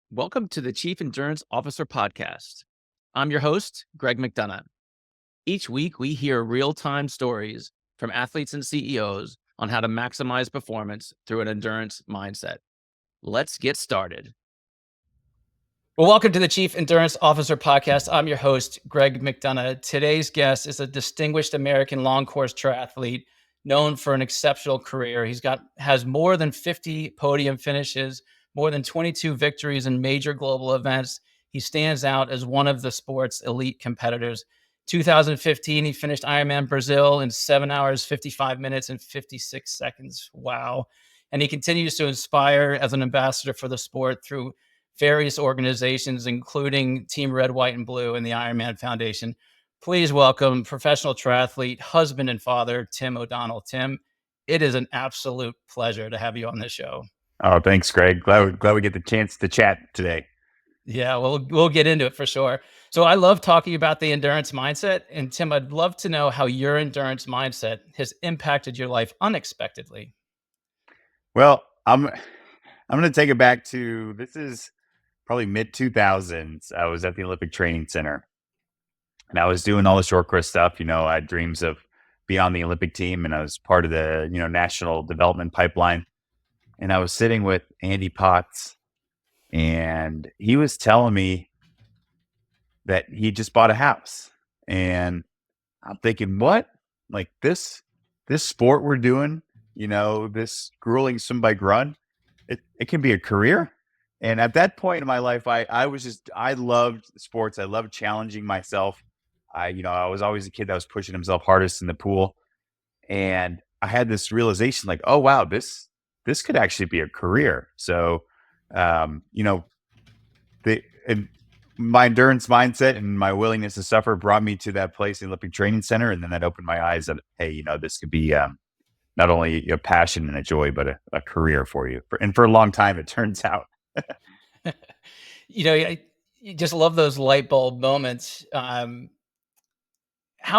Welcome to the Chief Endurance Officer Podcast. I'm your host, Greg McDonough. Each week, we hear real time stories from athletes and CEOs on how to maximize performance through an endurance mindset. Let's get started. Well, welcome to the Chief Endurance Officer Podcast. I'm your host, Greg McDonough. Today's guest is a distinguished American long course triathlete known for an exceptional career. Has more than 50 podium finishes, more than 22 victories in major global events. He stands out as one of the sport's elite competitors. 2015, he finished Ironman Brazil in 7 hours, 55 minutes, and 56 seconds. Wow. And he continues to inspire as an ambassador for the sport through various organizations, including Team Red, White, and Blue and the Ironman Foundation. Please welcome professional triathlete, husband, and father, Tim O'Donnell. Tim, it is an absolute pleasure to have you on this show. Oh, thanks, Greg. Glad we get the chance to chat today. Yeah, we'll get into it for sure. So I love talking about the endurance mindset. And Tim, I'd love to know how your endurance mindset has impacted your life unexpectedly. Well, I'm going to take it back to, this is probably mid 2000s. I was at the Olympic Training Center and I was doing all the short course stuff. I had dreams of being on the Olympic team, and I was part of the, national development pipeline. And I was sitting with Andy Potts, and he was telling me that he just bought a house. And I'm thinking, what? Like this sport we're doing, this grueling swim bike run, it can be a career. And at that point in my life, I loved sports. I loved challenging myself. I was always a kid that was pushing himself hardest in the pool. And I had this realization like, oh, wow, this could actually be a career. So, my endurance mindset and my willingness to suffer brought me to that place, the Olympic Training Center. And then that opened my eyes that, hey, this could be not only a passion and a joy, but a career for you. And for a long time, it turns out. I just love those light bulb moments. How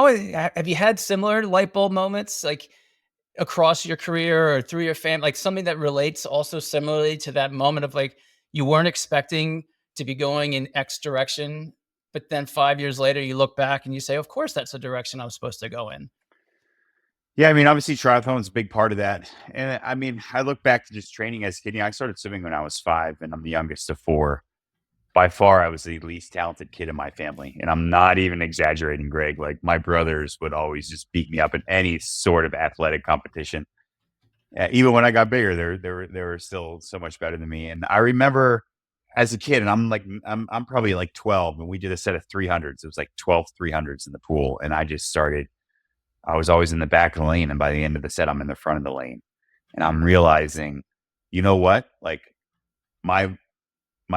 have you had similar light bulb moments, like across your career or through your family, like something that relates also similarly to that moment of like you weren't expecting to be going in X direction, but then 5 years later you look back and you say, of course that's the direction I'm supposed to go in. Yeah, I mean, obviously triathlon is a big part of that. And I mean, I look back to just training as a kid. I started swimming when I was 5, and I'm the youngest of 4. By far, I was the least talented kid in my family. And I'm not even exaggerating, Greg. Like, my brothers would always just beat me up in any sort of athletic competition. Even when I got bigger, they were still so much better than me. And I remember as a kid, and I'm probably like 12, and we did a set of 300s. It was like 12 300s in the pool. And I was always in the back of the lane. And by the end of the set, I'm in the front of the lane. And I'm realizing, you know what? Like, my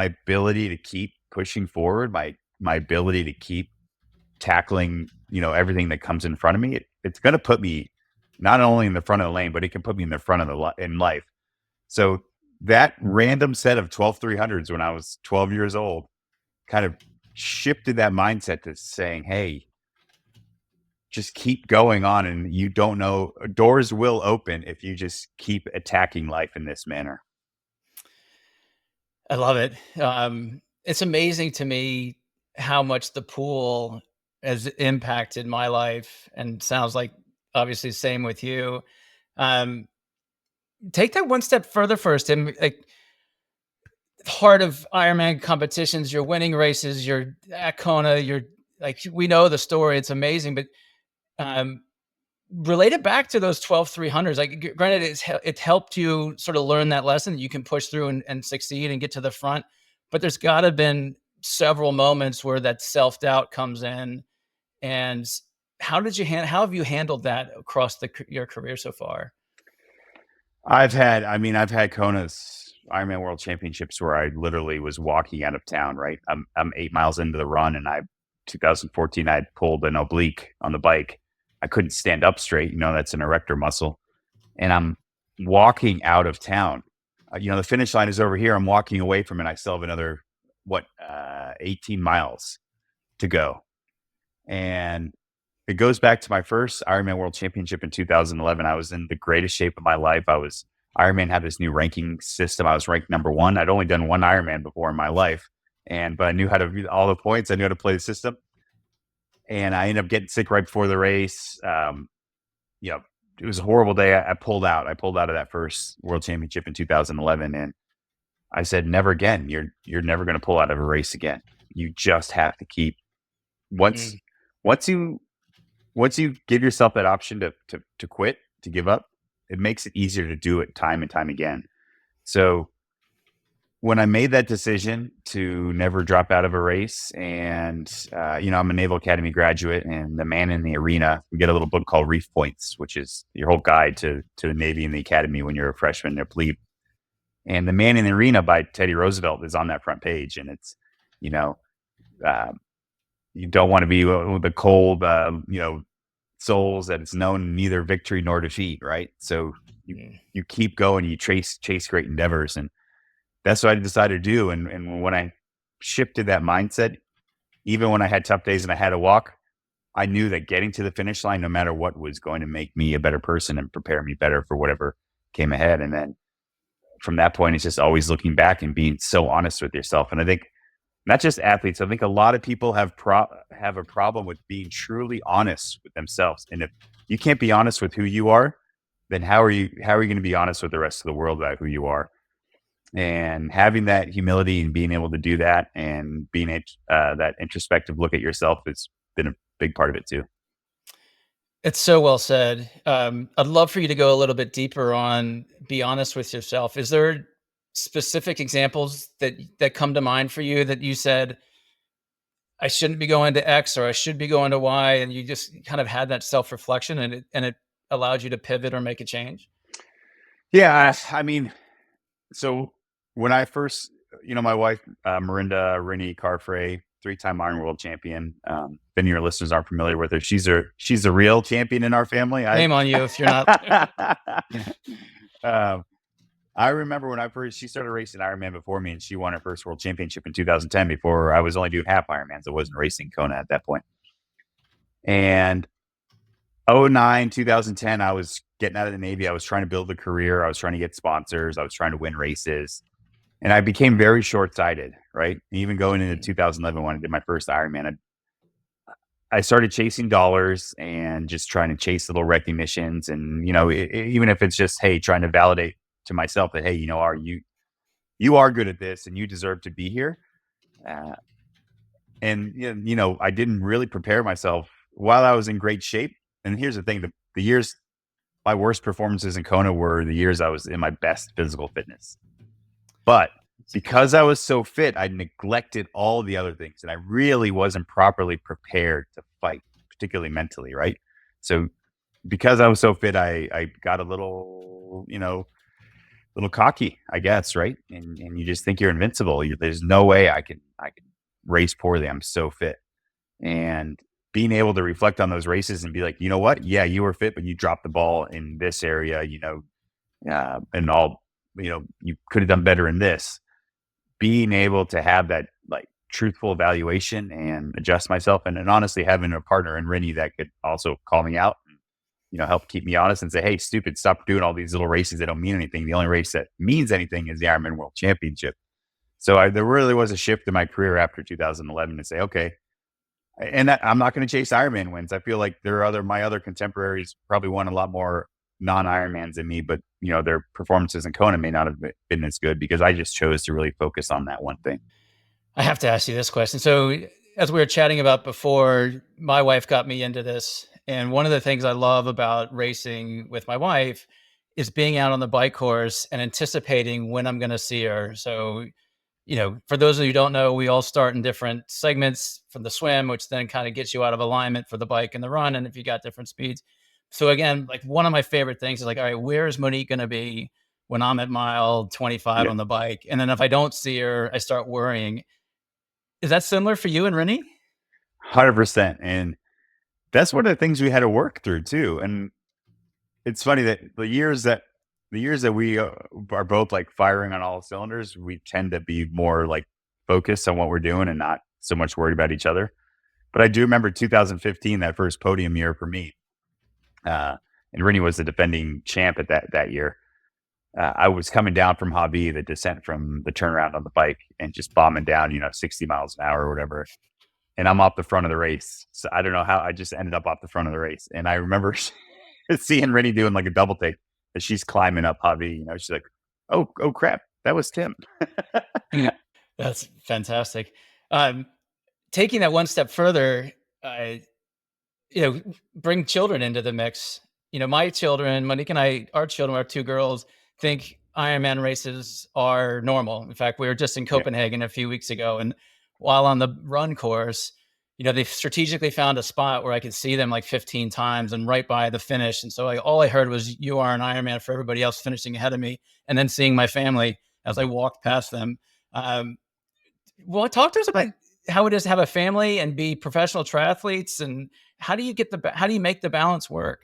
ability to keep pushing forward, my ability to keep tackling, everything that comes in front of me, it's going to put me not only in the front of the lane, but it can put me in the front of in life. So that random set of 12 300s when I was 12 years old kind of shifted that mindset to saying, hey, just keep going on, and you don't know, doors will open if you just keep attacking life in this manner. I love it. It's amazing to me how much the pool has impacted my life, and sounds like obviously same with you. Um, Take that one step further first, and like heart of Ironman competitions, you're winning races, you're at Kona, you're like, we know the story, it's amazing, but um, relate it back to those 12 300s. Like, granted, it helped you sort of learn that lesson that you can push through and succeed and get to the front, but there's got to have been several moments where that self-doubt comes in. And how have you handled that across your career so far? I've had Kona's Ironman World Championships where I literally was walking out of town, right? I'm 8 miles into the run, and 2014, I pulled an oblique on the bike. I couldn't stand up straight. That's an erector muscle. And I'm walking out of town. The finish line is over here. I'm walking away from it. I still have another, 18 miles to go. And it goes back to my first Ironman World Championship in 2011. I was in the greatest shape of my life. I was Ironman had this new ranking system. I was ranked number one. I'd only done one Ironman before in my life, but I knew how to read all the points. I knew how to play the system, and I ended up getting sick right before the race. You know, it was a horrible day. I pulled out. I pulled out of that first World Championship in 2011, and I said, "Never again. You're never going to pull out of a race again. You just have to keep once Mm. once you give yourself that option to quit, to give up, it makes it easier to do it time and time again." So when I made that decision to never drop out of a race, and I'm a Naval Academy graduate, and the man in the arena, we get a little book called Reef Points, which is your whole guide to the Navy and the Academy when you're a freshman or plebe. And the Man in the Arena by Teddy Roosevelt is on that front page, and it's you know uh, you don't want to be the cold souls that it's known neither victory nor defeat, right? So you Mm. you keep going, you chase great endeavors, and that's what I decided to do. And when I shifted that mindset, even when I had tough days and I had to walk, I knew that getting to the finish line, no matter what, was going to make me a better person and prepare me better for whatever came ahead. And then from that point, it's just always looking back and being so honest with yourself. And I think not just athletes, I think a lot of people have a problem with being truly honest with themselves. And if you can't be honest with who you are, then how are you going to be honest with the rest of the world about who you are? And having that humility and being able to do that, and being that introspective look at yourself, has been a big part of it too. It's so well said. I'd love for you to go a little bit deeper on be honest with yourself. Is there specific examples that come to mind for you that you said, I shouldn't be going to X or I should be going to Y, and you just kind of had that self reflection and it allowed you to pivot or make a change? Yeah, I mean, so when I first, my wife, Marinda Rini Carfrey, three-time Iron World Champion. If any of your listeners aren't familiar with her, she's a real champion in our family. Shame on you if you're not. um, I remember when she started racing Ironman before me, and she won her first world championship in 2010 before I was only doing half Ironmans. I wasn't racing Kona at that point. And 09, 2010, I was getting out of the Navy. I was trying to build a career. I was trying to get sponsors. I was trying to win races. And I became very short-sighted, right? Even going into 2011 when I did my first Ironman, I started chasing dollars and just trying to chase little recognitions. And, even if it's just, hey, trying to validate to myself that, hey, you are good at this and you deserve to be here. And I didn't really prepare myself while I was in great shape. And here's the thing, the years, my worst performances in Kona were the years I was in my best physical fitness. But because I was so fit, I neglected all the other things, and I really wasn't properly prepared to fight, particularly mentally, right? So because I was so fit, I got a little cocky, I guess, right? And you just think you're invincible. There's no way I can race poorly. I'm so fit. And being able to reflect on those races and be like, you know what? Yeah, you were fit, but you dropped the ball in this area, and all, you could have done better in this. Being able to have that truthful evaluation and adjust myself, and honestly having a partner in Rennie that could also call me out, and, help keep me honest and say, hey, stupid, stop doing all these little races that don't mean anything. The only race that means anything is the Ironman World Championship. So there really was a shift in my career after 2011 to say, okay, and I'm not going to chase Ironman wins. I feel like my other contemporaries probably won a lot more non-Ironmans than me, but their performances in Kona may not have been as good because I just chose to really focus on that one thing. I have to ask you this question. So, as we were chatting about before, my wife got me into this. And one of the things I love about racing with my wife is being out on the bike course and anticipating when I'm going to see her. So, for those of you who don't know, we all start in different segments from the swim, which then kind of gets you out of alignment for the bike and the run. And if you got different speeds. So again, like one of my favorite things is like, all right, where is Monique going to be when I'm at mile 25 Yeah, on the bike? And then if I don't see her, I start worrying. Is that similar for you and Rennie? 100%. And that's one of the things we had to work through too. And it's funny that the years that we are both firing on all cylinders, we tend to be more focused on what we're doing and not so much worried about each other. But I do remember 2015, that first podium year for me. And Rennie was the defending champ at that year. I was coming down from Hobby, the descent from the turnaround on the bike, and just bombing down, 60 miles an hour or whatever. And I'm off the front of the race. So I don't know how I just ended up off the front of the race. And I remember seeing Rennie doing like a double take as she's climbing up Hobby. She's like, oh crap, that was Tim. That's fantastic. Um, Taking that one step further, bring children into the mix. My children, Monique and I, our children, our two girls, think Ironman races are normal. In fact, we were just in Yeah. Copenhagen a few weeks ago, and while on the run course, they strategically found a spot where I could see them like 15 times and right by the finish. And so all I heard was, "You are an Ironman," for everybody else finishing ahead of me, and then seeing my family as I walked past them. Um, well, talk to us about how it is to have a family and be professional triathletes, and how do you make the balance work?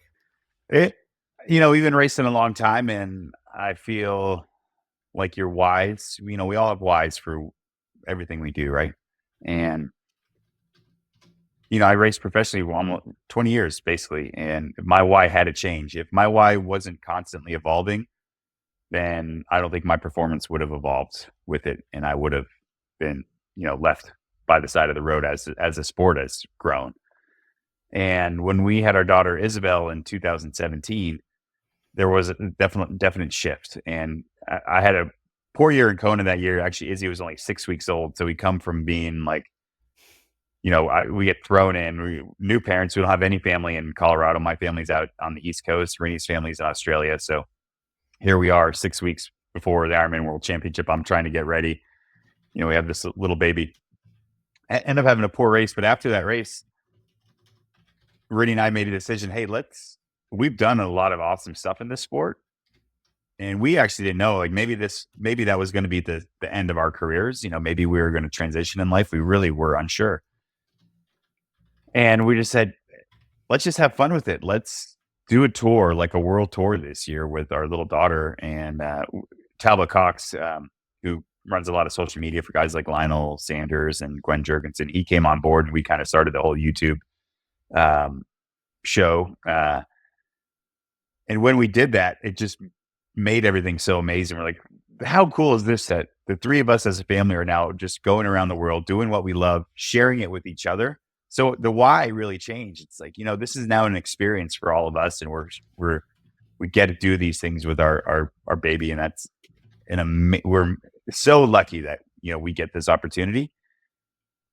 It, we've been racing a long time, and I feel like your whys, we all have whys for everything we do, right? And I raced professionally for almost 20 years, basically, and my why had to change. If my why wasn't constantly evolving, then I don't think my performance would have evolved with it, and I would have been, left by the side of the road as the sport has grown. And when we had our daughter Isabel in 2017, there was a definite shift, and I had a poor year in Kona that year. Actually, Izzy was only 6 weeks old, so we come from being like, we get thrown in. We new parents. We don't have any family in Colorado. My family's out on the East Coast. Rennie's family's in Australia. So here we are, 6 weeks before the Ironman World Championship. I'm trying to get ready. We have this little baby. I end up having a poor race, but after that race, Rennie and I made a decision. Hey, we've done a lot of awesome stuff in this sport, and we actually didn't know, like, maybe that was going to be the end of our careers. Maybe we were going to transition in life. We really were unsure. And we just said, let's just have fun with it. Let's do a tour, like a world tour this year with our little daughter. And Talbot Cox, who runs a lot of social media for guys like Lionel Sanders and Gwen Jurgensen, he came on board, and we kind of started the whole YouTube show. And when we did that, it just made everything so amazing. We're like, how cool is this that the three of us as a family are now just going around the world, doing what we love, sharing it with each other. So the why really changed. It's like, this is now an experience for all of us, and we get to do these things with our baby. And that's we're so lucky that, we get this opportunity.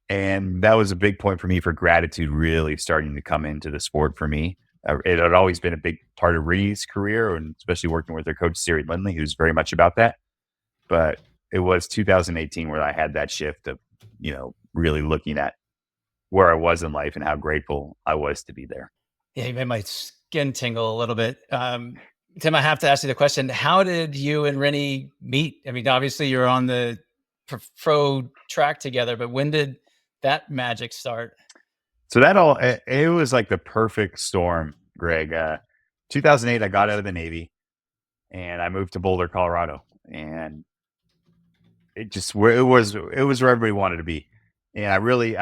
And that was a big point for me, for gratitude really starting to come into the sport for me. It had always been a big part of Rennie's career, and especially working with her coach, Siri Lindley, who's very much about that. But it was 2018 where I had that shift of, really looking at where I was in life and how grateful I was to be there. Yeah, you made my skin tingle a little bit. Tim, I have to ask you the question: how did you and Rennie meet? I mean, obviously you're on the pro track together, but when did that magic start? So it was like the perfect storm, Greg. 2008, I got out of the Navy and I moved to Boulder, Colorado, and it was where everybody wanted to be. And I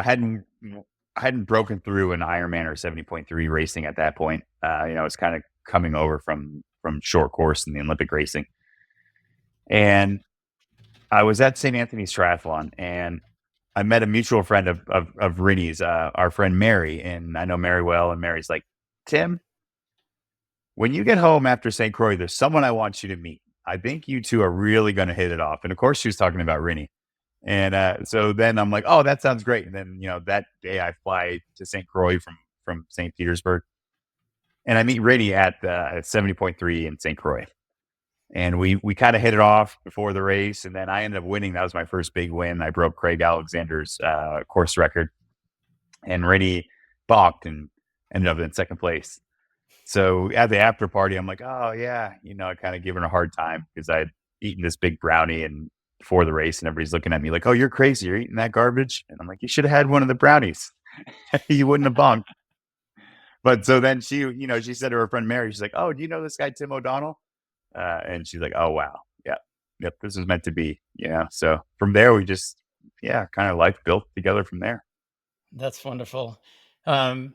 hadn't broken through an Ironman or 70.3 racing at that point. I was kind of coming over from short course in the Olympic racing. And I was at St. Anthony's Triathlon, and I met a mutual friend of Rennie's, our friend Mary, and I know Mary well. And Mary's like, Tim, when you get home after St. Croix, there's someone I want you to meet. I think you two are really going to hit it off. And of course, she was talking about Rennie. And so then I'm like, oh, that sounds great. And then, that day I fly to St. Croix from St. Petersburg, and I meet Rennie at 70.3 in St. Croix. And we kind of hit it off before the race, and then I ended up winning. That was my first big win. I broke Craig Alexander's course record, and Rennie balked and ended up in second place. So at the after party, I'm like, oh yeah, I kind of giving her a hard time because I had eaten this big brownie and before the race, and everybody's looking at me like, oh, you're crazy, you're eating that garbage. And I'm like, you should have had one of the brownies. You wouldn't have bonked. But so then she said to her friend Mary, she's like, oh, do you know this guy Tim O'Donnell? And she's like, oh wow, yep, this was meant to be. So from there we just kind of life built together from there. That's wonderful. So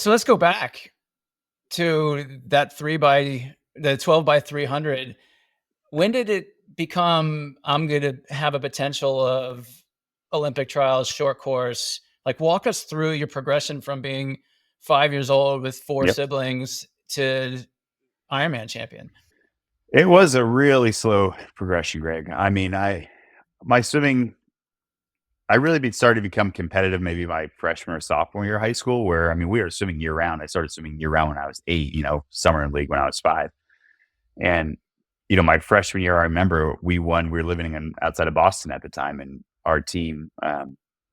let's go back to that the 12 by 300. When did it become, I'm going to have a potential of Olympic trials, short course? Like, walk us through your progression from being 5 years old with four Yep. siblings to Ironman champion. It was a really slow progression, Greg. I mean, my swimming, I really started to become competitive maybe my freshman or sophomore year of high school, where I mean, we were swimming year round. I started swimming year round when I was 8, summer league when I was 5. And, my freshman year, I remember we won. We were living outside of Boston at the time, and our team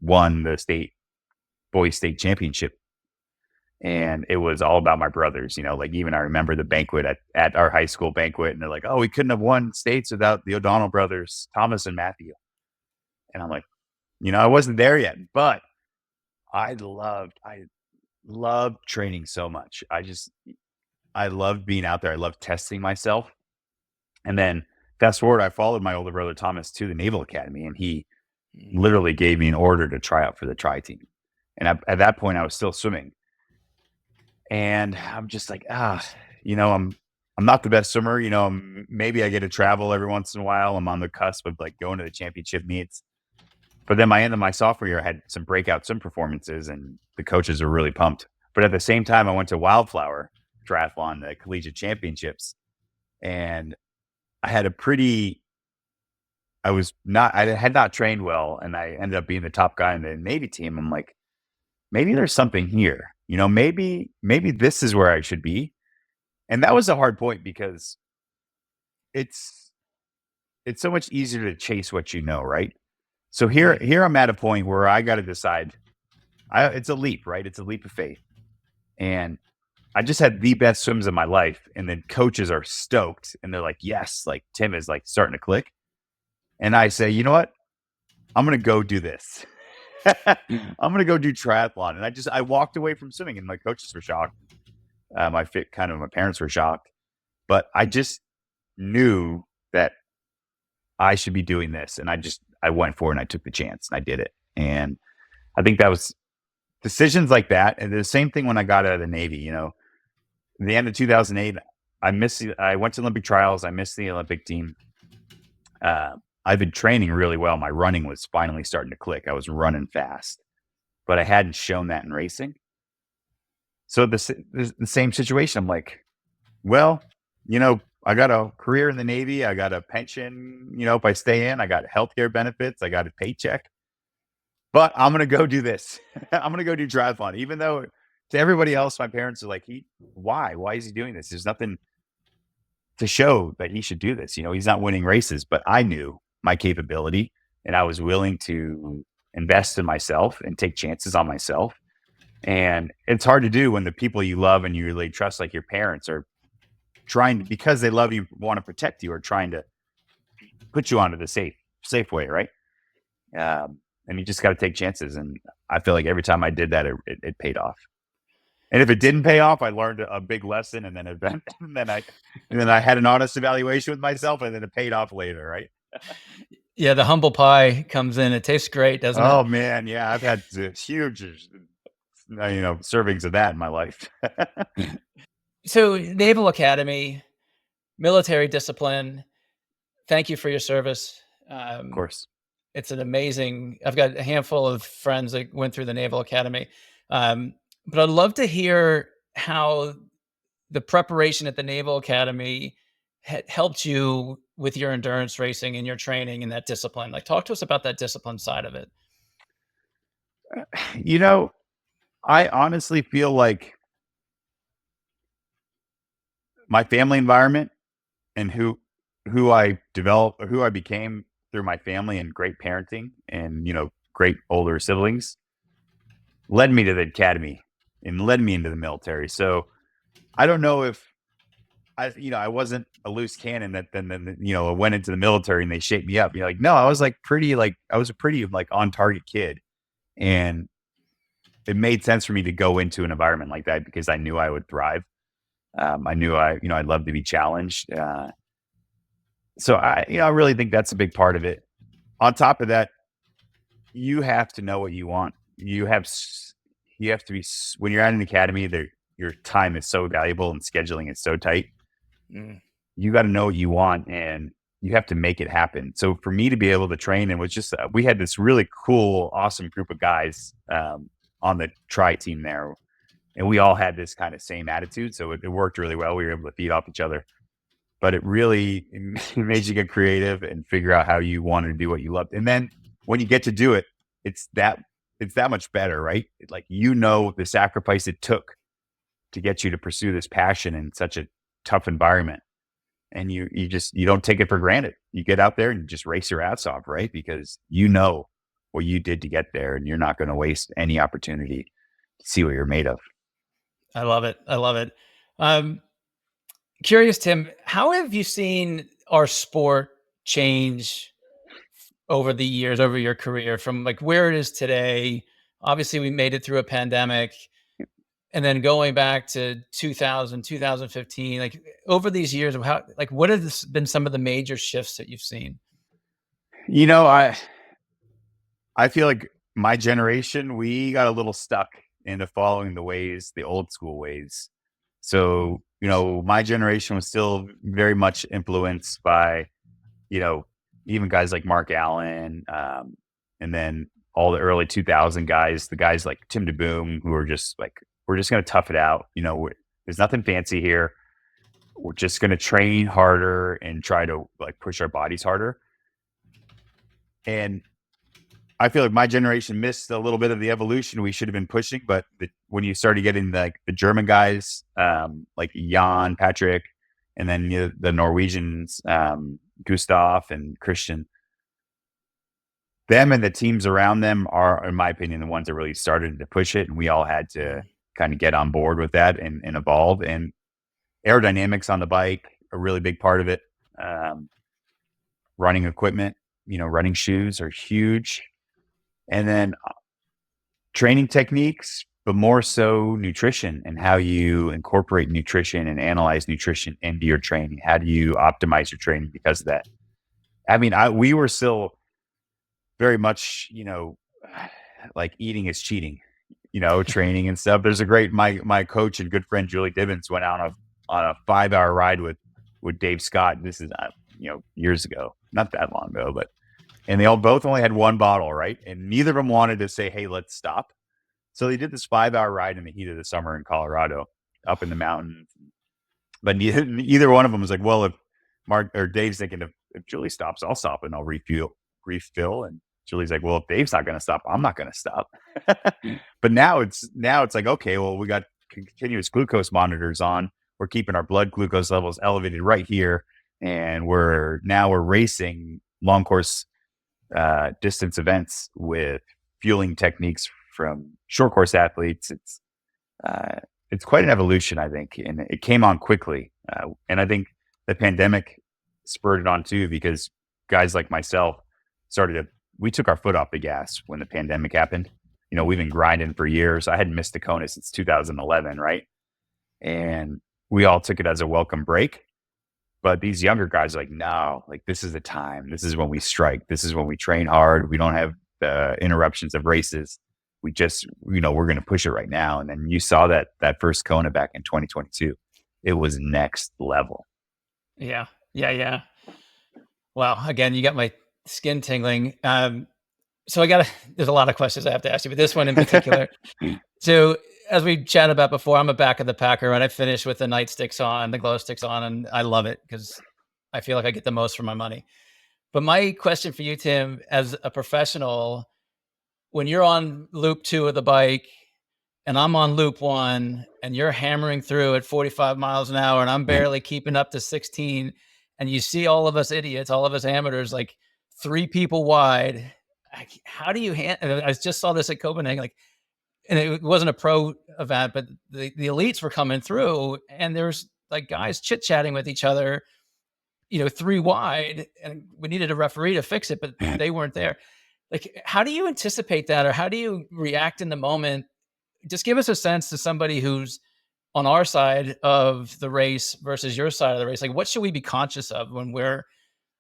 won the boys state championship. And it was all about my brothers, like even I remember the banquet at our high school banquet, and they're like, "Oh, we couldn't have won states without the O'Donnell brothers, Thomas and Matthew." And I'm like, I wasn't there yet, but I loved training so much. I loved being out there. I loved testing myself. And then fast forward, I followed my older brother Thomas to the Naval Academy, and he Mm. literally gave me an order to try out for the tri team. And at that point, I was still swimming, and I'm just like, I'm not the best swimmer. Maybe I get to travel every once in a while. I'm on the cusp of like going to the championship meets. But then my end of my sophomore year, I had some breakout swim performances, and the coaches were really pumped. But at the same time, I went to Wildflower Triathlon, the collegiate championships, and I had a pretty. I had not trained well, and I ended up being the top guy in the Navy team. I'm like, maybe there's something here. Maybe this is where I should be. And that was a hard point because it's it's so much easier to chase what you know, right? So here Mm. here I'm at a point where I got to decide. It's a leap, right? It's a leap of faith. And I just had the best swims of my life, and then coaches are stoked, and they're like, "Yes, like Tim is like starting to click." And I say, "You know what? I'm gonna go do this. I'm gonna go do triathlon." And I walked away from swimming, and my coaches were shocked. My parents were shocked, but I just knew that I should be doing this, and I went for it, and I took the chance, and I did it. And I think that was decisions like that, and the same thing when I got out of the Navy. In the end of 2008, I went to Olympic trials. I missed the Olympic team. I've been training really well. My running was finally starting to click. I was running fast, but I hadn't shown that in racing. So the same situation. I'm like, well, I got a career in the Navy. I got a pension. If I stay in, I got healthcare benefits. I got a paycheck. But I'm gonna go do this. I'm gonna go do triathlon, even though to everybody else, my parents are like, why? Why is he doing this? There's nothing to show that he should do this. He's not winning races, but I knew my capability, and I was willing to invest in myself and take chances on myself. And it's hard to do when the people you love and you really trust, like your parents, are trying to, because they love you, want to protect you, or trying to put you onto the safe way, right? And you just got to take chances. And I feel like every time I did that, it paid off. And if it didn't pay off, I learned a big lesson, and then I had an honest evaluation with myself, and then it paid off later, right? Yeah, the humble pie comes in. It tastes great, doesn't it? Oh man, yeah, I've had huge, servings of that in my life. Of So, Naval Academy, military discipline. Thank you for your service. Um, course. it's an amazing. I've got a handful of friends that went through the Naval Academy, um, but I'd love to hear how the preparation at the Naval Academy helped you with your endurance racing and your training and that discipline. Like, talk to us about that discipline side of it. You know, I honestly feel like my family environment and who I developed or who I became through my family and great parenting and great older siblings led me to the academy and led me into the military. So I don't know if I wasn't a loose cannon that then went into the military and they shaped me up. Like, no, I was I was a pretty like on target kid, and it made sense for me to go into an environment like that because I knew I would thrive. I knew I'd love to be challenged. So I really think that's a big part of it. On top of that, you have to know what you want. You have to be when you're at an academy. Your time is so valuable and scheduling is so tight. Mm. You got to know what you want, and you have to make it happen. So for me to be able to train, and was just we had this really cool, awesome group of guys on the tri team there, and we all had this kind of same attitude. So it worked really well. We were able to feed off each other, but it really it made you get creative and figure out how you wanted to do what you loved. And then when you get to do it, it's that it's that much better, right? Like, the sacrifice it took to get you to pursue this passion in such a tough environment. And you don't take it for granted. You get out there and you just race your ass off, right? Because you know what you did to get there, and you're not going to waste any opportunity to see what you're made of. I love it. I love it. Um, Curious, Tim, how have you seen our sport change over the years, over your career, from like where it is today? Obviously, we made it through a pandemic, and then going back to 2000, 2015, like over these years of how, like, what has been some of the major shifts that you've seen? You know, I feel like my generation, we got a little stuck into following the old school ways. So, my generation was still very much influenced by, you know, even guys like Mark Allen, and then all the early 2000 guys, the guys like Tim DeBoom, who are just like, we're just going to tough it out. There's nothing fancy here. We're just going to train harder and try to like push our bodies harder. And I feel like my generation missed a little bit of the evolution we should have been pushing. But when you started getting the German guys, like Jan, Patrick, and then the Norwegians, Gustav and Christian, them and the teams around them are, in my opinion, the ones that really started to push it. And we all had to kind of get on board with that and evolve. And aerodynamics on the bike, a really big part of it. Running equipment, running shoes are huge. And then training techniques, but more so nutrition and how you incorporate nutrition and analyze nutrition into your training. How do you optimize your training because of that? I mean, we were still very much, like eating is cheating, training and stuff. There's a great, my coach and good friend, Julie Dibbins, went out on a 5-hour ride with Dave Scott. This is, years ago, not that long ago, and they both only had one bottle, right? And neither of them wanted to say, hey, let's stop. So they did this 5-hour ride in the heat of the summer in Colorado, up in the mountains. But either one of them was like, well, if Mark or Dave's thinking, if Julie stops, I'll stop and I'll refill. And Julie's like, well, if Dave's not going to stop, I'm not going to stop. But now it's like, okay, well, we got continuous glucose monitors on. We're keeping our blood glucose levels elevated right here. And we're racing long course distance events with fueling techniques from short course athletes. It's quite an evolution, I think, and it came on quickly. And I think the pandemic spurred it on too, because guys like myself we took our foot off the gas when the pandemic happened. We've been grinding for years. I hadn't missed a Kona since 2011, right? And we all took it as a welcome break. But these younger guys are like, no, like this is the time. This is when we strike. This is when we train hard. We don't have the interruptions of races. We just, we're going to push it right now. And then you saw that first Kona back in 2022. It was next level. Yeah. Yeah. Wow. Again, you got my skin tingling. So there's a lot of questions I have to ask you, but this one in particular. So as we chatted about before, I'm a back of the packer, and I finish with the nightsticks on, the glow sticks on, and I love it because I feel like I get the most for my money. But my question for you, Tim, as a professional, when you're on loop 2 of the bike and I'm on loop 1 and you're hammering through at 45 miles an hour and I'm barely keeping up to 16, and you see all of us idiots, all of us amateurs, like 3 people wide, how do you I just saw this at Copenhagen, like, and it wasn't a pro event, but the elites were coming through and there's like guys chit-chatting with each other, 3 wide, and we needed a referee to fix it, but they weren't there. Like, how do you anticipate that, or how do you react in the moment? Just give us a sense to somebody who's on our side of the race versus your side of the race. Like, what should we be conscious of when we're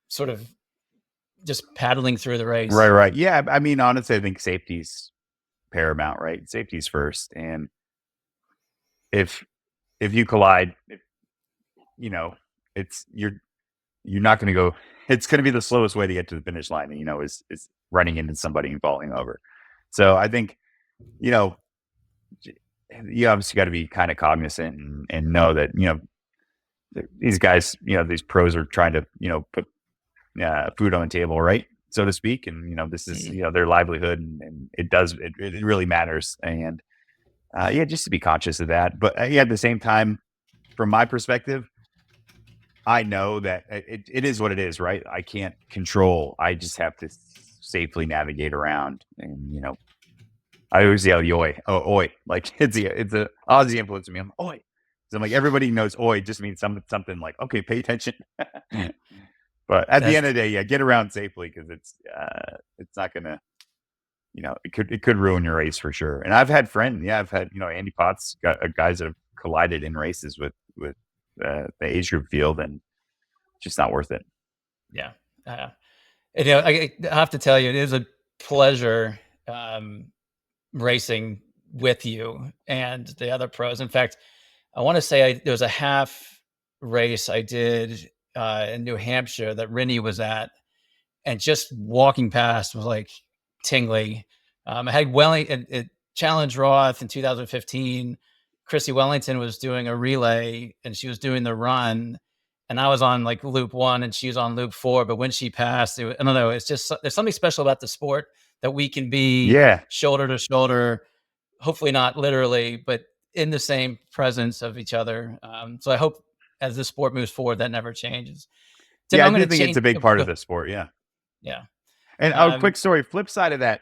sort of just paddling through the race? Right. Yeah. I mean, honestly, I think safety's paramount, right? Safety's first. And if you collide, it's you're not going to go. It's going to be the slowest way to get to the finish line. Is running into somebody and falling over. So I think you know you obviously got to be kind of cognizant and know that these guys, these pros are trying to put food on the table, right, so to speak, and this is Mm. their livelihood, and it really matters, and yeah, just to be conscious of that. But yeah, at the same time, from my perspective, I know that it is what it is, right? I can't control. I just have to safely navigate around, and I always yell "oi," oh "oi," like it's a Aussie influence in me. I'm "oi," so I'm like everybody knows "oi" just means something like okay, pay attention. But at the end That's of the day, yeah, get around safely because it's not gonna it could ruin your race for sure. And I've had Andy Potts guys that have collided in races with the age group field, and just not worth it. yeah. Uh, I have to tell you, it is a pleasure um, racing with you and the other pros. In fact, I want to say there was a half race I did in New Hampshire that Rennie was at, and just walking past was like tingly. I had at Challenge Roth in 2015. Chrissy Wellington was doing a relay and she was doing the run, and I was on like loop one and she was on loop four. But when she passed, I don't know. It's just there's something special about the sport that we can be Yeah, shoulder to shoulder, hopefully not literally, but in the same presence of each other. So I hope as the sport moves forward, that never changes. Tim, yeah, I I'm do going to think it's change. a big part of the sport. Yeah, Yeah. and Um, quick story. Flip side of that,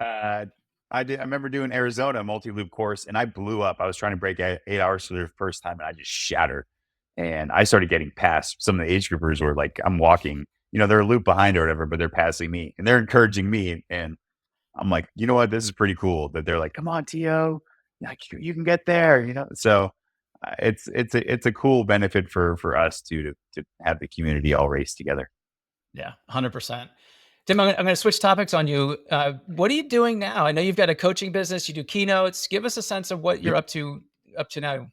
uh, I remember doing Arizona multi loop course, and I blew up. I was trying to break 8 hours for the first time, and I just shattered. And I started getting past. Some of the age groupers were like, I'm walking, they're a loop behind or whatever, but they're passing me and they're encouraging me. And I'm like, you know what? This is pretty cool that they're like, come on, Tio, like you can get there. So it's a cool benefit for us to have the community all race together. yeah, 100%. Tim, I'm going to switch topics on you. What are you doing now? I know you've got a coaching business. You do keynotes. Give us a sense of what you're Yep. up to now.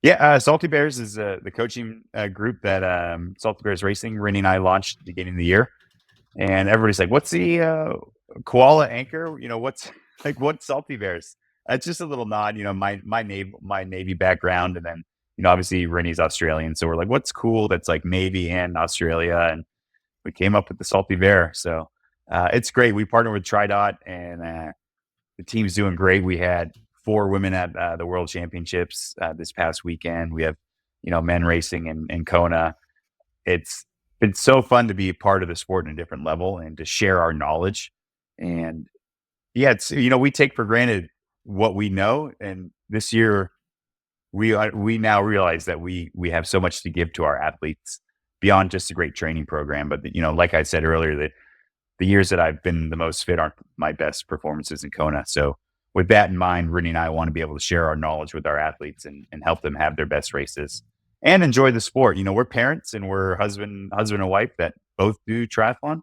Yeah, Salty Bears is the coaching group that Salty Bears Racing, Rennie and I launched at the beginning of the year. And everybody's like, "What's the koala anchor? What's like what's Salty Bears?" It's just a little nod. My Navy background, and then obviously Rennie's Australian, so we're like, "What's cool that's like Navy and Australia?" And we came up with the Salty Bear. So it's great. We partnered with TriDot, and the team's doing great. We had 4 women at the World Championships this past weekend. We have men racing in Kona. It's been so fun to be a part of the sport in a different level and to share our knowledge. And yeah, it's we take for granted what we know. And this year, we now realize that we have so much to give to our athletes beyond just a great training program. But like I said earlier, that the years that I've been the most fit aren't my best performances in Kona. So with that in mind, Brittany and I want to be able to share our knowledge with our athletes and help them have their best races and enjoy the sport. We're parents and we're husband and wife that both do triathlon.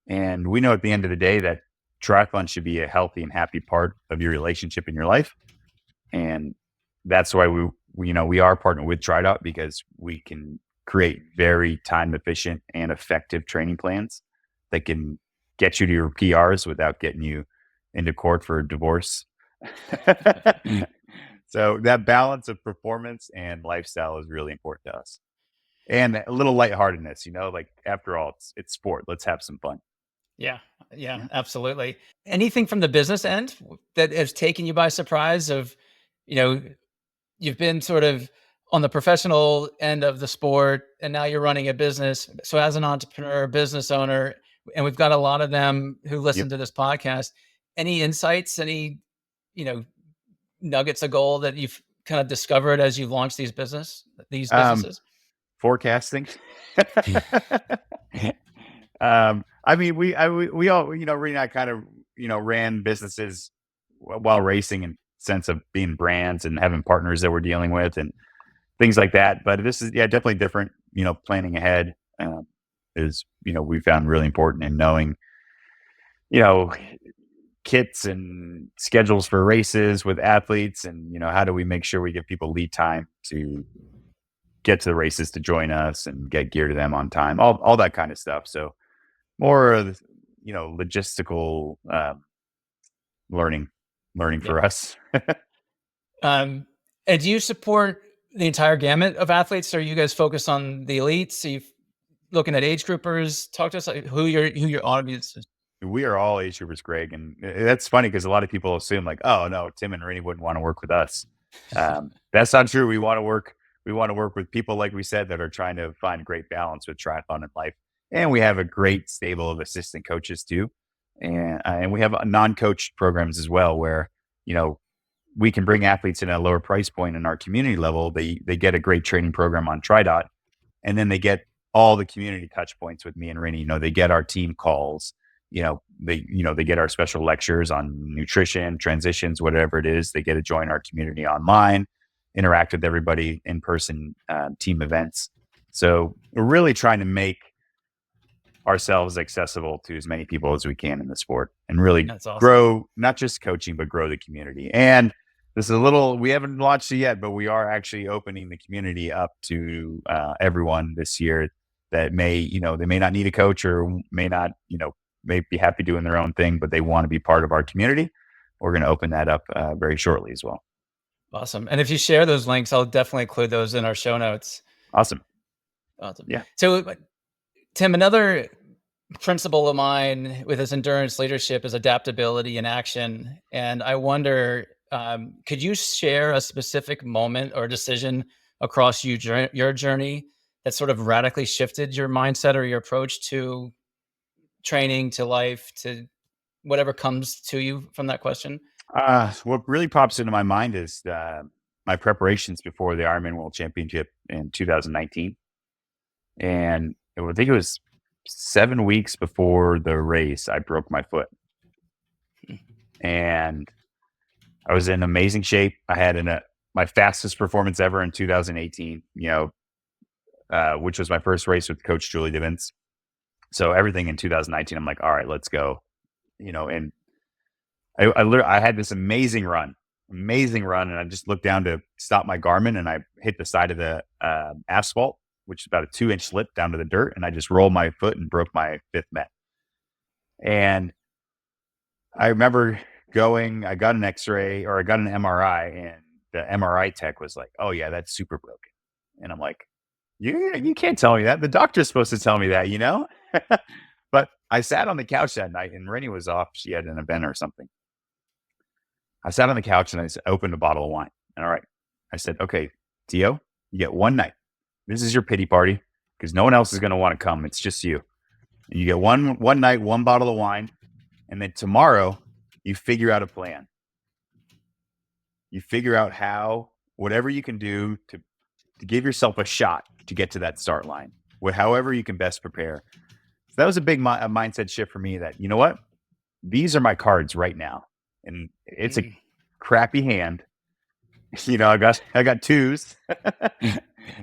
And we know at the end of the day that triathlon should be a healthy and happy part of your relationship in your life. And that's why we are partnered with TriDot, because we can create very time efficient and effective training plans that can get you to your PRs without getting you into court for divorce. So that balance of performance and lifestyle is really important to us. And a little lightheartedness, like after all, it's sport. Let's have some fun. Yeah, yeah, Yeah. absolutely. Anything from the business end that has taken you by surprise of, you know, you've been sort of on the professional end of the sport and now you're running a business. So as an entrepreneur, business owner, and we've got a lot of them who Yep. listen to this podcast, any insights, any, you know, nuggets of gold that you've kind of discovered as you've launched these Um, businesses? Forecasting. I mean, we all, Rena and I kind of, ran businesses while racing in sense of being brands and having partners that we're dealing with and things like that. But this is, yeah, definitely different. Planning ahead is, we found really important in knowing, you know, kits and schedules for races with athletes and, how do we make sure we give people lead time to get to the races to join us and get gear to them on time, all that kind of stuff. So more of, logistical learning Yeah. for us. And do you support the entire gamut of athletes? Are you guys focused on the elites? Are you looking at age groupers? Talk to us like who your audience is. We are all age groupers, Greg, and that's funny because a lot of people assume like, oh no, Tim and Rennie wouldn't want to work with us. That's not true. We want to work. We want to work with people, like we said, that are trying to find great balance with triathlon and life. And we have a great stable of assistant coaches too, and we have non-coached programs as well, where we can bring athletes in at a lower price point in our community level. They get a great training program on TriDot, and then they get all the community touch points with me and Rennie. They get our team calls. They get our special lectures on nutrition, transitions, whatever it is. They get to join our community online, interact with everybody in person, team events. So we're really trying to make ourselves accessible to as many people as we can in the sport, and really That's awesome. grow, not just coaching, but grow the community. And this is we haven't launched it yet, but we are actually opening the community up to everyone this year that they may not need a coach, or may not, may be happy doing their own thing, but they want to be part of our community. We're going to open that up very shortly as well. Awesome. And if you share those links, I'll definitely include those in our show notes. Awesome. Yeah. So, Tim, another principle of mine with this endurance leadership is adaptability and action. And I wonder, could you share a specific moment or decision across your journey that sort of radically shifted your mindset or your approach to training, to life, to whatever comes to you from that question? What really pops into my mind is my preparations before the Ironman World Championship in 2019. And I think it was 7 weeks before the race, I broke my foot. And I was in amazing shape. I had my fastest performance ever in 2018, which was my first race with Coach Julie Divins. So everything in 2019, I'm like, all right, let's go. And I had this amazing run, and I just looked down to stop my Garmin, and I hit the side of the asphalt, which is about a 2-inch lip down to the dirt, and I just rolled my foot and broke my fifth met. And I remember I got an X-ray, or I got an MRI, and the MRI tech was like, "Oh yeah, that's super broken." And I'm like, "You can't tell me that. The doctor's supposed to tell me that, But I sat on the couch that night, and Rennie was off. She had an event or something. I sat on the couch and I opened a bottle of wine. And all right, I said, "Okay, Tio, you get one night. This is your pity party, because no one else is going to want to come. It's just you. You get one night, one bottle of wine, and then tomorrow you figure out a plan. You figure out whatever you can do to give yourself a shot to get to that start line, however you can best prepare." So that was a big mindset shift for me, that, you know what? These are my cards right now. And it's a crappy hand. I got twos.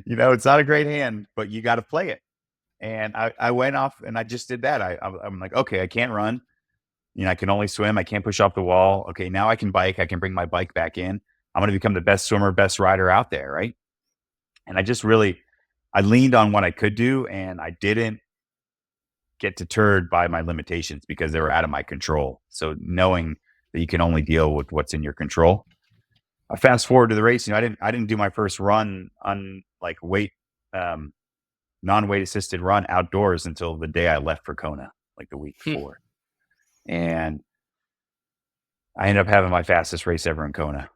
It's not a great hand, but you got to play it. And I went off and I just did that. I'm like, okay, I can't run. I can only swim. I can't push off the wall. Okay, now I can bike. I can bring my bike back in. I'm going to become the best swimmer, best rider out there, right? And I leaned on what I could do, and I didn't get deterred by my limitations because they were out of my control. So knowing that you can only deal with what's in your control. I fast forward to the race. I didn't do my first run on like non-weight assisted run outdoors until the day I left for Kona, like the week before. And I ended up having my fastest race ever in Kona.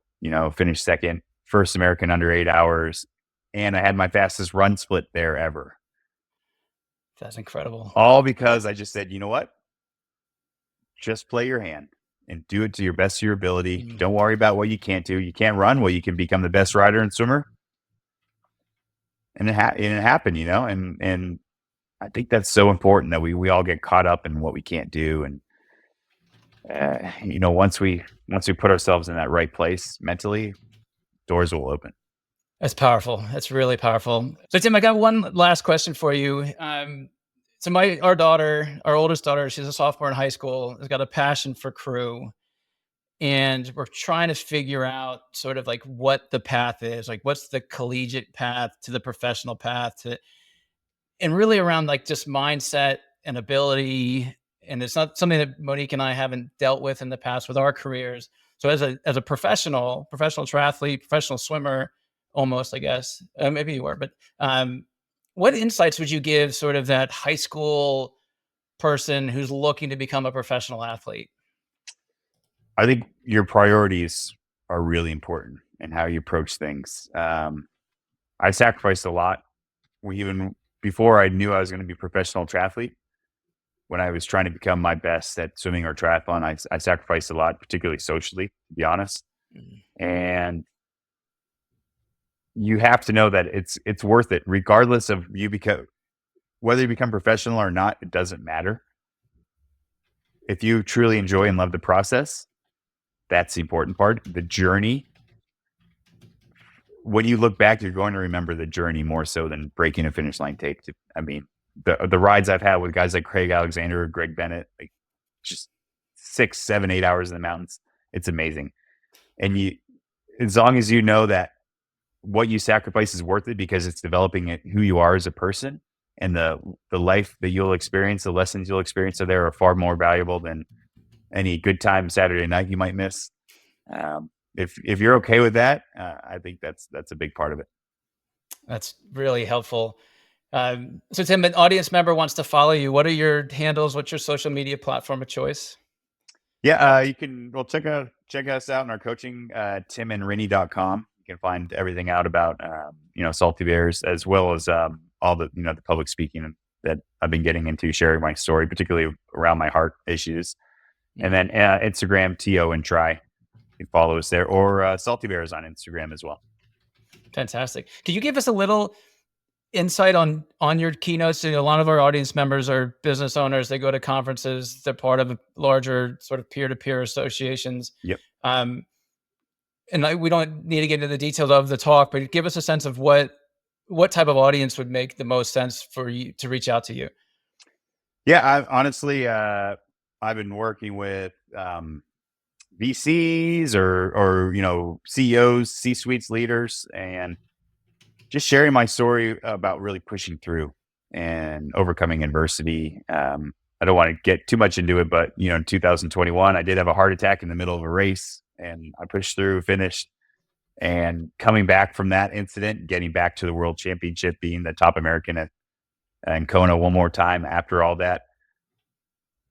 Finished second, first American under 8 hours, and I had my fastest run split there ever. That's incredible. All because I just said, you know what? Just play your hand and do it to your best of your ability. Don't worry about what you can't do. You can't run. Well, you can become the best rider and swimmer. And it happened, and I think that's so important, that we all get caught up in what we can't do. And, once we put ourselves in that right place mentally, doors will open. That's powerful. That's really powerful. So Tim, I got one last question for you. So our oldest daughter, she's a sophomore in high school, has got a passion for crew. and we're trying to figure out sort of like what the path is, like what's the collegiate path to the professional path to, and really around like just mindset and ability. And it's not something that Monique and I haven't dealt with in the past with our careers. So as a professional triathlete, professional swimmer, almost, I guess, maybe you were, but what insights would you give sort of that high school person who's looking to become a professional athlete? I think your priorities are really important and how you approach things. I sacrificed a lot. Even before I knew I was going to be a professional triathlete, when I was trying to become my best at swimming or triathlon, I sacrificed a lot, particularly socially, to be honest. Mm. And you have to know that it's worth it, regardless of whether you become professional or not. It doesn't matter. If you truly enjoy and love the process, that's the important part. The journey. When you look back, you're going to remember the journey more so than breaking a finish line tape. I mean, the rides I've had with guys like Craig Alexander or Greg Bennett, like just 6, 7, 8 hours in the mountains. It's amazing. And as long as you know that what you sacrifice is worth it because it's developing who you are as a person, and the life that you'll experience, the lessons you'll experience are there are far more valuable than any good time Saturday night you might miss. If you're okay with that, I think that's a big part of it. That's really helpful. So Tim, an audience member wants to follow you. What are your handles? What's your social media platform of choice? Yeah, you can check us out in our coaching, timandrinny.com. You can find everything out about Salty Bears, as well as all the public speaking that I've been getting into, sharing my story, particularly around my heart issues. And then Instagram, TO and Try. You can follow us there, or Salty Bears on Instagram as well. Fantastic. Can you give us a little insight on your keynotes? A lot of our audience members are business owners. They go to conferences. They're part of larger sort of peer-to-peer associations. Yep. And we don't need to get into the details of the talk, but give us a sense of what type of audience would make the most sense for you to reach out to you. Yeah, honestly, I've been working with VCs or CEOs, C-suites, leaders, and just sharing my story about really pushing through and overcoming adversity. I don't want to get too much into it, but in 2021, I did have a heart attack in the middle of a race, and I pushed through, finished, and coming back from that incident, getting back to the world championship, being the top American and Kona one more time after all that.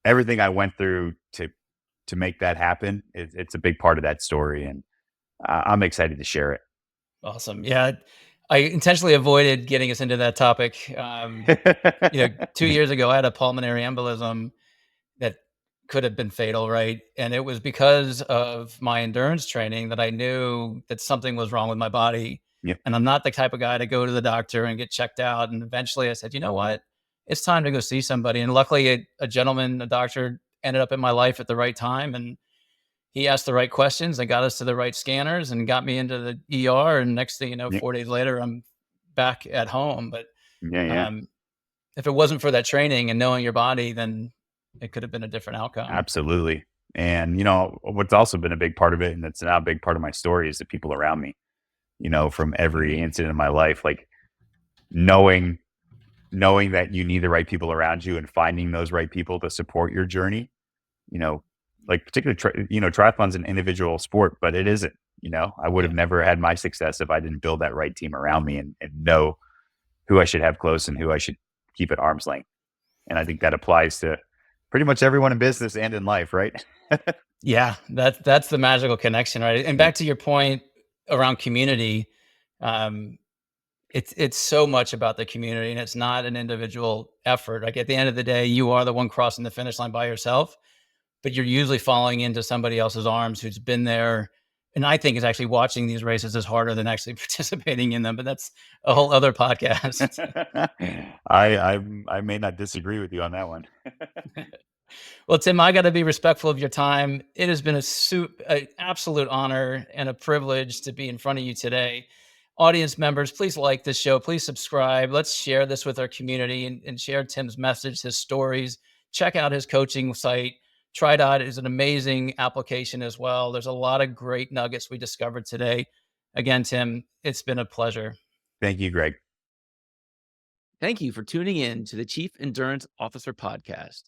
Everything I went through to make that happen, it's a big part of that story, and I'm excited to share it. Awesome. Yeah. I intentionally avoided getting us into that topic. 2 years ago, I had a pulmonary embolism that could have been fatal, right? And it was because of my endurance training that I knew that something was wrong with my body. Yep. And I'm not the type of guy to go to the doctor and get checked out. And eventually I said, you know what? It's time to go see somebody. And luckily, a gentleman, a doctor, ended up in my life at the right time. And he asked the right questions and got us to the right scanners and got me into the ER. And next thing you know, Yeah. 4 days later, I'm back at home. But Yeah. if it wasn't for that training and knowing your body, then it could have been a different outcome. Absolutely. And what's also been a big part of it, and it's now a big part of my story, is the people around me. From every incident in my life, like knowing that you need the right people around you and finding those right people to support your journey. Like particularly, triathlon's an individual sport, but it isn't. I would have never had my success if I didn't build that right team around me and know who I should have close and who I should keep at arm's length. And I think that applies to pretty much everyone in business and in life, right? Yeah, that's the magical connection, right? And back to your point around community, it's so much about the community, and it's not an individual effort. Like at the end of the day, you are the one crossing the finish line by yourself, but you're usually falling into somebody else's arms who's been there. And I think is actually watching these races is harder than actually participating in them, but that's a whole other podcast. I may not disagree with you on that one. Well, Tim, I got to be respectful of your time. It has been an absolute honor and a privilege to be in front of you today. Audience members, please like this show. Please subscribe. Let's share this with our community and share Tim's message, his stories. Check out his coaching site, TriDot is an amazing application as well. There's a lot of great nuggets we discovered today. Again, Tim, it's been a pleasure. Thank you, Greg. Thank you for tuning in to the Chief Endurance Officer podcast.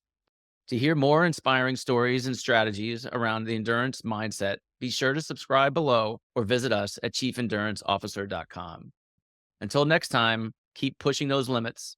To hear more inspiring stories and strategies around the endurance mindset, be sure to subscribe below or visit us at chiefelduranceofficer.com. Until next time, keep pushing those limits.